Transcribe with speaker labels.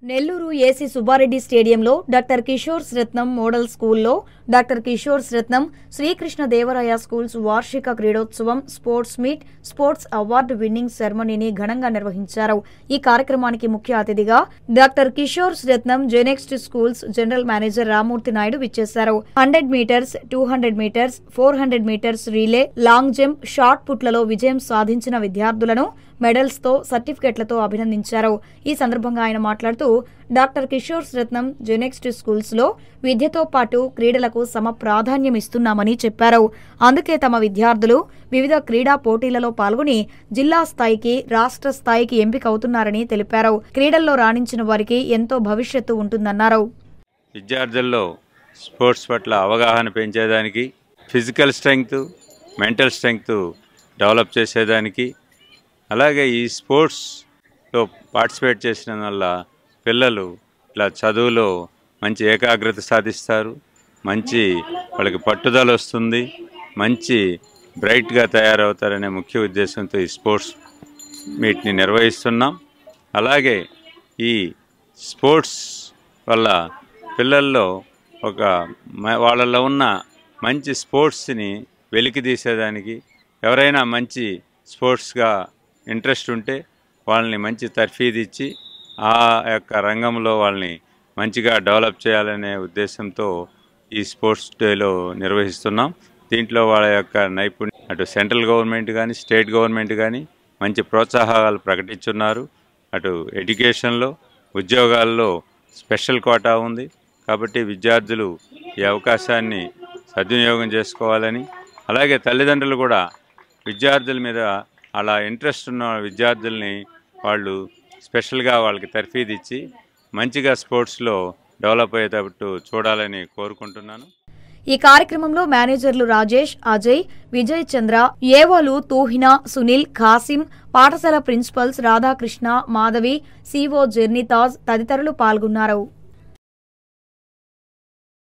Speaker 1: Nellore AC Subbareddy స్టేడియంలో doctor Kishore's Ratnam model స్కూల్లో doctor Kishore's Ratnam Srikrishna Devaraya schools వార్షిక క్రీడోత్సవం sports meet sports award winning సెరమనీని ఘనంగా నిర్వహించారు. ఈ కార్యక్రమానికి ముఖ్య అతిథిగా doctor Kishore's Ratnam Genext schools general manager Ramurthy Naidu విచ్చేశారు. 100 metres, 200 metres, 400 metres relay, long jump, shot పుట్లలో విజయం సాధించిన విద్యార్థులను మెడల్స్ తో సర్టిఫికెట్లతో అభినందించారు. ఈ సందర్భంగా ఆయన మాట్లాడుతూ doctor Kishore's Ratnam Genext schools లో విద్యతో పాటు క్రీడలకు సమ ప్రాధాన్యం ఇస్తున్నామని చెప్పారు. అందుకే తమ విద్యార్థులు వివిధ క్రీడా పోటీలలో పాల్గొని జిల్లా స్థాయికి, రాష్ట్ర స్థాయికి ఎంపికవుతున్నారని తెలిపారు. క్రీడల్లో రాణించిన వారికి ఎంతో భవిష్యత్తు ఉంటుందన్నారు.
Speaker 2: విద్యార్థుల్లో స్పోర్ట్స్ పట్ల అవగాహన పెంచేదానికి, physical strength, mental strength develop చేసేదానికి, అలాగే ఈ స్పోర్ట్స్లో పార్టిసిపేట్ చేసిన వల్ల పిల్లలు ఇట్లా చదువులో మంచి ఏకాగ్రత సాధిస్తారు, మంచి వాళ్ళకి పట్టుదల వస్తుంది, మంచి బ్రైట్గా తయారవుతారనే ముఖ్య ఉద్దేశంతో ఈ స్పోర్ట్స్ మీట్ని నిర్వహిస్తున్నాం. అలాగే ఈ స్పోర్ట్స్ వల్ల పిల్లల్లో వాళ్ళలో ఉన్న మంచి స్పోర్ట్స్ని వెలికి తీసేదానికి, ఎవరైనా మంచి స్పోర్ట్స్గా ఇంట్రెస్ట్ ఉంటే వాళ్ళని మంచి తర్ఫీదు ఇచ్చి ఆ యొక్క రంగంలో వాళ్ళని మంచిగా డెవలప్ చేయాలనే ఉద్దేశంతో ఈ స్పోర్ట్స్ డేలో నిర్వహిస్తున్నాం. దీంట్లో వాళ్ళ యొక్క నైపుణ్యం అటు సెంట్రల్ గవర్నమెంట్ కానీ, స్టేట్ గవర్నమెంట్ కానీ మంచి ప్రోత్సాహాలు ప్రకటించున్నారు. అటు ఎడ్యుకేషన్లో, ఉద్యోగాల్లో స్పెషల్ కోటా ఉంది. కాబట్టి విద్యార్థులు ఈ అవకాశాన్ని సద్వినియోగం చేసుకోవాలని, అలాగే తల్లిదండ్రులు కూడా విద్యార్థుల మీద అలా ఇంట్రెస్ట్ ఉన్న విద్యార్థుల్ని వాళ్ళు స్పెషల్గా వాళ్ళకి తర్ఫీదు ఇచ్చి మంచిగా స్పోర్ట్స్లో డెవలప్ అయ్యేటట్టు చూడాలని కోరుకుంటున్నాను.
Speaker 1: ఈ కార్యక్రమంలో మేనేజర్లు రాజేష్, అజయ్, విజయ్ చంద్ర, ఏవోలు తూహినా, సునీల్, ఖాసిం, పాఠశాల ప్రిన్సిపల్స్ రాధాకృష్ణ, మాధవి, సిఓ జెర్నీతాజ్ తదితరులు పాల్గొన్నారు.